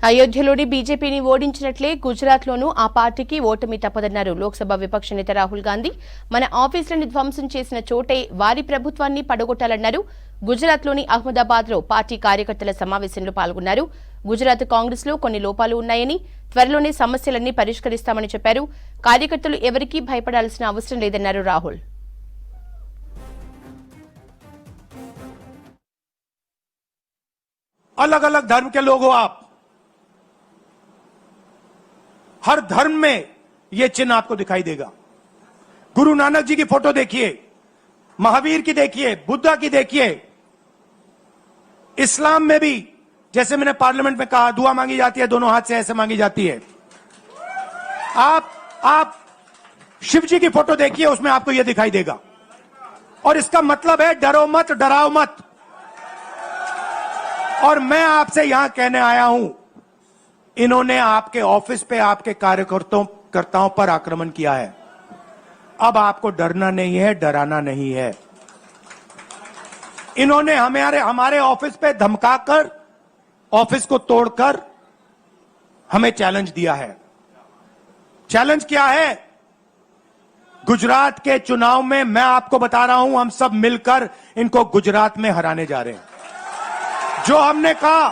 అయోధ్యలోని బీజేపీని ఓడించినట్లే గుజరాత్లోనూ ఆ పార్టీకి ఓటమి తప్పదన్నారు లోక్సభ విపక్ష నేత రాహుల్ గాంధీ. మన ఆఫీసులను ధ్వంసం చేసిన చోటే వారి ప్రభుత్వాన్ని పడగొట్టాలన్నారు. గుజరాత్లోని అహ్మదాబాద్లో పార్టీ కార్యకర్తల సమావేశంలో పాల్గొన్నారు. గుజరాత్ కాంగ్రెస్లో కొన్ని లోపాలు ఉన్నాయని, త్వరలోనే సమస్యలన్నీ పరిష్కరిస్తామని చెప్పారు. కార్యకర్తలు ఎవరికీ భయపడాల్సిన అవసరం లేదన్నారు రాహుల్. अलग अलग धर्म के लोग हो आप, हर धर्म में यह चिन्ह आपको दिखाई देगा। गुरु नानक जी की फोटो देखिए, महावीर की देखिए, बुद्धा की देखिए। इस्लाम में भी जैसे मैंने पार्लियामेंट में कहा, दुआ मांगी जाती है, दोनों हाथ से ऐसे मांगी जाती है। आप शिव जी की फोटो देखिए, उसमें आपको यह दिखाई देगा। और इसका मतलब है डरो मत, डराओ मत। और मैं आपसे यहां कहने आया हूं, इन्होंने आपके ऑफिस पे आपके कार्यकर्ताओं पर आक्रमण किया है। अब आपको डरना नहीं है, डराना नहीं है। इन्होंने हमारे ऑफिस पे धमकाकर, ऑफिस को तोड़कर हमें चैलेंज दिया है। चैलेंज क्या है? गुजरात के चुनाव में मैं आपको बता रहा हूं, हम सब मिलकर इनको गुजरात में हराने जा रहे हैं। जो हमने कहा,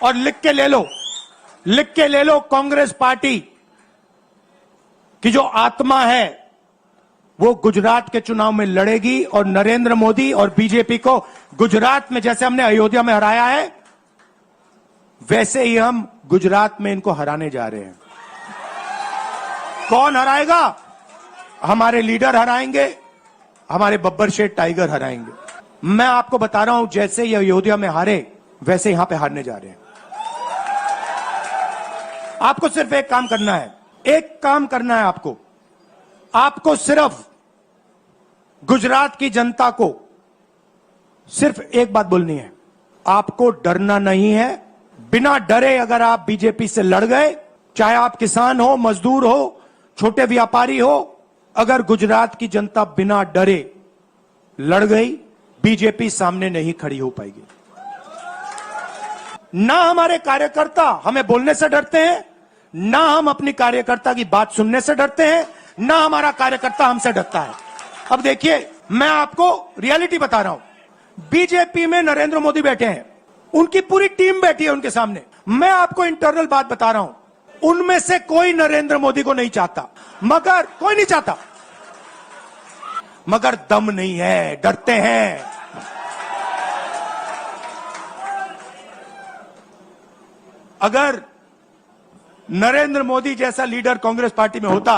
और लिख के ले लो, कांग्रेस पार्टी की जो आत्मा है वो गुजरात के चुनाव में लड़ेगी और नरेंद्र मोदी और बीजेपी को गुजरात में जैसे हमने अयोध्या में हराया है, वैसे ही हम गुजरात में इनको हराने जा रहे हैं। कौन हराएगा? हमारे लीडर हराएंगे, हमारे बब्बर शेठ टाइगर हराएंगे। मैं आपको बता रहा हूं, जैसे ये अयोध्या में हारे वैसे यहां पे हारने जा रहे हैं। आपको सिर्फ एक काम करना है, आपको सिर्फ गुजरात की जनता को सिर्फ एक बात बोलनी है, आपको डरना नहीं है। बिना डरे अगर आप बीजेपी से लड़ गए, चाहे आप किसान हो, मजदूर हो, छोटे व्यापारी हो, अगर गुजरात की जनता बिना डरे लड़ गई, बीजेपी सामने नहीं खड़ी हो पाएगी। ना हमारे कार्यकर्ता हमें बोलने से डरते हैं, ना हम अपनी कार्यकर्ता की बात सुनने से डरते हैं, ना हमारा कार्यकर्ता हमसे डरता है। अब देखिए, मैं आपको रियलिटी बता रहा हूं। बीजेपी में नरेंद्र मोदी बैठे हैं, उनकी पूरी टीम बैठी है उनके सामने। मैं आपको इंटरनल बात बता रहा हूं, उनमें से कोई नरेंद्र मोदी को नहीं चाहता, मगर कोई नहीं चाहता, मगर दम नहीं है, डरते हैं। अगर नरेंद्र मोदी जैसा लीडर कांग्रेस पार्टी में होता,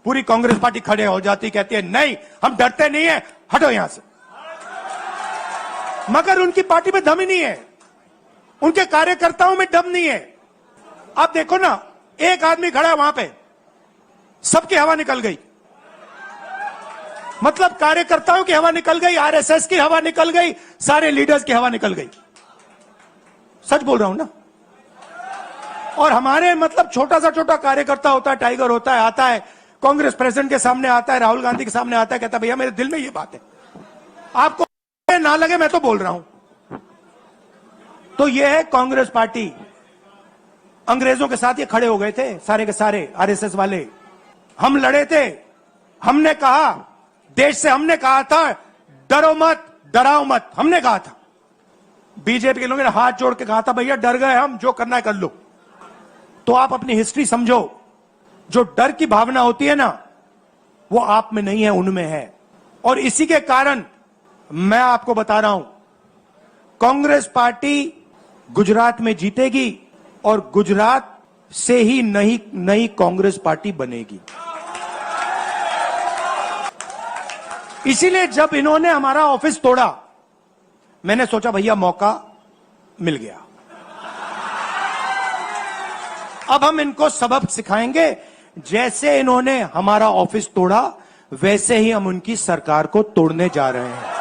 पूरी कांग्रेस पार्टी खड़े हो जाती, कहती है नहीं हम डरते नहीं है, हटो यहां से। मगर उनकी पार्टी में दम ही नहीं है, उनके कार्यकर्ताओं में दम नहीं है। आप देखो ना, एक आदमी खड़ा है वहां पे, सबकी हवा निकल गई। मतलब कार्यकर्ताओं की हवा निकल गई, आरएसएस की हवा निकल गई, सारे लीडर्स की हवा निकल गई। सच बोल रहा हूं ना। और हमारे मतलब छोटा कार्यकर्ता होता है, टाइगर होता है, आता है कांग्रेस प्रेसिडेंट के सामने, आता है राहुल गांधी के सामने, आता है, कहता है भैया मेरे दिल में ये बात है, आपको ना लगे मैं तो बोल रहा हूं। तो ये है कांग्रेस पार्टी। अंग्रेजों के साथ ये खड़े हो गए थे सारे के सारे आरएसएस वाले। हम लड़े थे, हमने कहा, देश से हमने कहा था डरो मत, डराओ मत, हमने कहा था। बीजेपी के लोगों ने हाथ जोड़ के कहा था भैया डर गए हम, जो करना है कर लो। तो आप अपनी हिस्ट्री समझो, जो डर की भावना होती है ना, वो आप में नहीं है, उनमें है। और इसी के कारण मैं आपको बता रहा हूं, कांग्रेस पार्टी गुजरात में जीतेगी और गुजरात से ही नई कांग्रेस पार्टी बनेगी। इसीलिए जब इन्होंने हमारा ऑफिस तोड़ा, मैंने सोचा भैया मौका मिल गया, अब हम इनको सबक सिखाएंगे। जैसे इन्होंने हमारा ऑफिस तोड़ा, वैसे ही हम उनकी सरकार को तोड़ने जा रहे हैं।